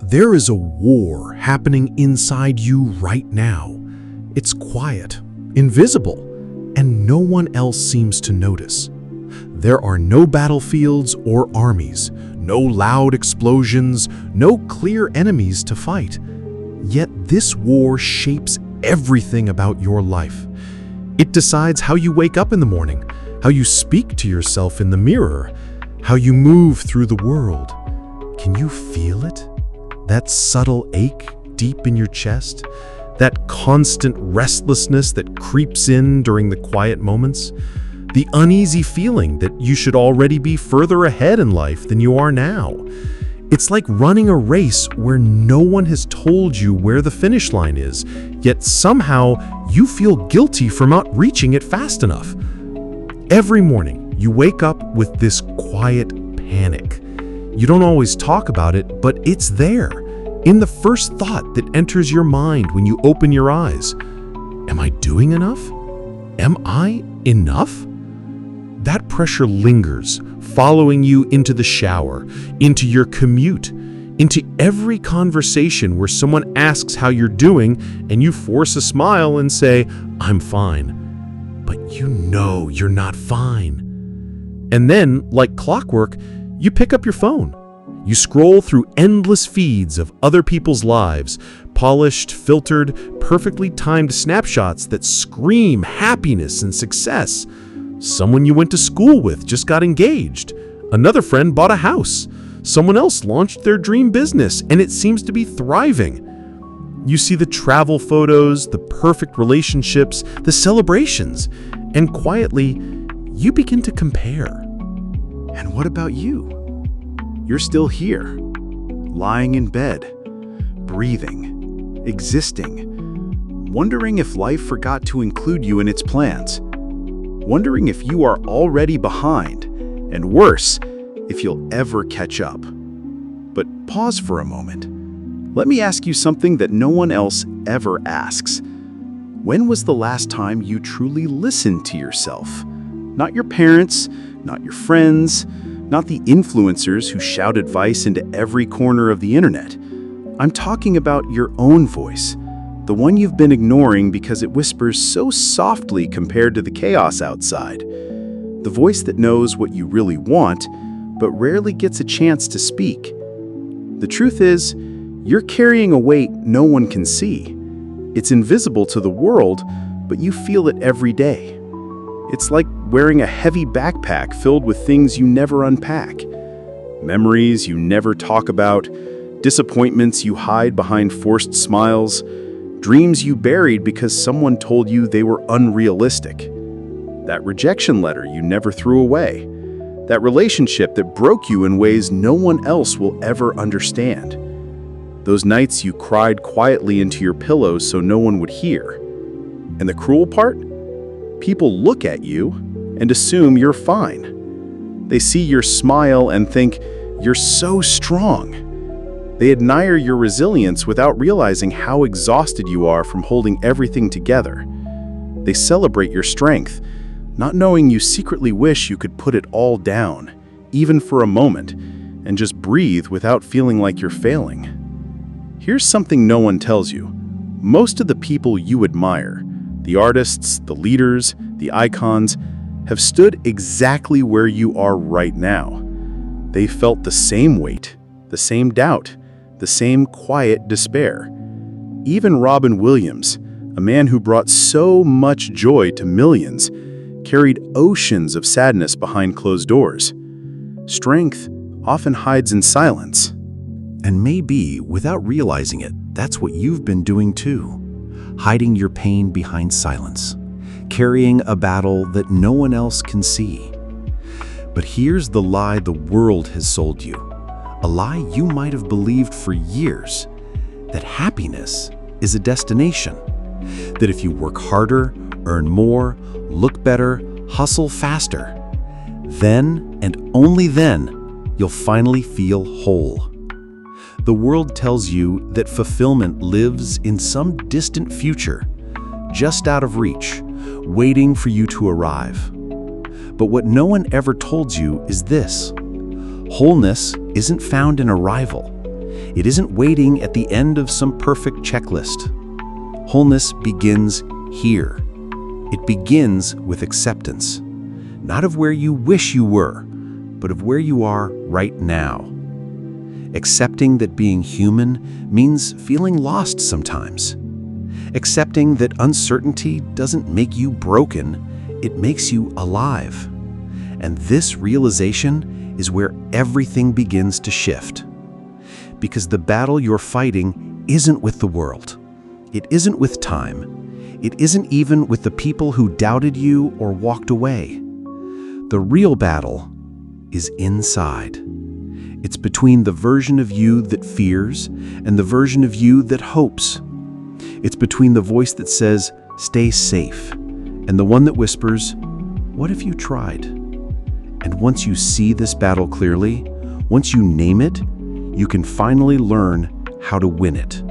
There is a war happening inside you right now. It's quiet, invisible, and no one else seems to notice. There are no battlefields or armies, no loud explosions, no clear enemies to fight. Yet this war shapes everything about your life. It decides how you wake up in the morning, how you speak to yourself in the mirror, how you move through the world. Can you feel it? That subtle ache deep in your chest? That constant restlessness that creeps in during the quiet moments? The uneasy feeling that you should already be further ahead in life than you are now? It's like running a race where no one has told you where the finish line is, yet somehow you feel guilty for not reaching it fast enough. Every morning, you wake up with this quiet panic. You don't always talk about it, but it's there, in the first thought that enters your mind when you open your eyes. Am I doing enough? Am I enough? That pressure lingers, following you into the shower, into your commute, into every conversation where someone asks how you're doing and you force a smile and say, "I'm fine." But you know you're not fine. And then, like clockwork, you pick up your phone. You scroll through endless feeds of other people's lives, polished, filtered, perfectly timed snapshots that scream happiness and success. Someone you went to school with just got engaged. Another friend bought a house. Someone else launched their dream business, and it seems to be thriving. You see the travel photos, the perfect relationships, the celebrations, and quietly, you begin to compare. And what about you? You're still here, lying in bed, breathing, existing, wondering if life forgot to include you in its plans, wondering if you are already behind, and worse, if you'll ever catch up. But pause for a moment. Let me ask you something that no one else ever asks. When was the last time you truly listened to yourself? Not your parents, not your friends, not the influencers who shout advice into every corner of the internet. I'm talking about your own voice, the one you've been ignoring because it whispers so softly compared to the chaos outside. The voice that knows what you really want, but rarely gets a chance to speak. The truth is, you're carrying a weight no one can see. It's invisible to the world, but you feel it every day. It's like wearing a heavy backpack filled with things you never unpack. Memories you never talk about, disappointments you hide behind forced smiles, dreams you buried because someone told you they were unrealistic. That rejection letter you never threw away. That relationship that broke you in ways no one else will ever understand. Those nights you cried quietly into your pillows so no one would hear. And the cruel part? People look at you and assume you're fine. They see your smile and think, "You're so strong." They admire your resilience without realizing how exhausted you are from holding everything together. They celebrate your strength, not knowing you secretly wish you could put it all down, even for a moment, and just breathe without feeling like you're failing. Here's something no one tells you. Most of the people you admire, the artists, the leaders, the icons, have stood exactly where you are right now. They felt the same weight, the same doubt, the same quiet despair. Even Robin Williams, a man who brought so much joy to millions, carried oceans of sadness behind closed doors. Strength often hides in silence. And maybe, without realizing it, that's what you've been doing too. Hiding your pain behind silence, carrying a battle that no one else can see. But here's the lie the world has sold you, a lie you might have believed for years, that happiness is a destination, that if you work harder, earn more, look better, hustle faster, then and only then you'll finally feel whole. The world tells you that fulfillment lives in some distant future, just out of reach, waiting for you to arrive. But what no one ever told you is this: wholeness isn't found in arrival. It isn't waiting at the end of some perfect checklist. Wholeness begins here. It begins with acceptance, not of where you wish you were, but of where you are right now. Accepting that being human means feeling lost sometimes. Accepting that uncertainty doesn't make you broken, it makes you alive. And this realization is where everything begins to shift. Because the battle you're fighting isn't with the world. It isn't with time. It isn't even with the people who doubted you or walked away. The real battle is inside. It's between the version of you that fears and the version of you that hopes. It's between the voice that says, "Stay safe," and the one that whispers, "What if you tried?" And once you see this battle clearly, once you name it, you can finally learn how to win it.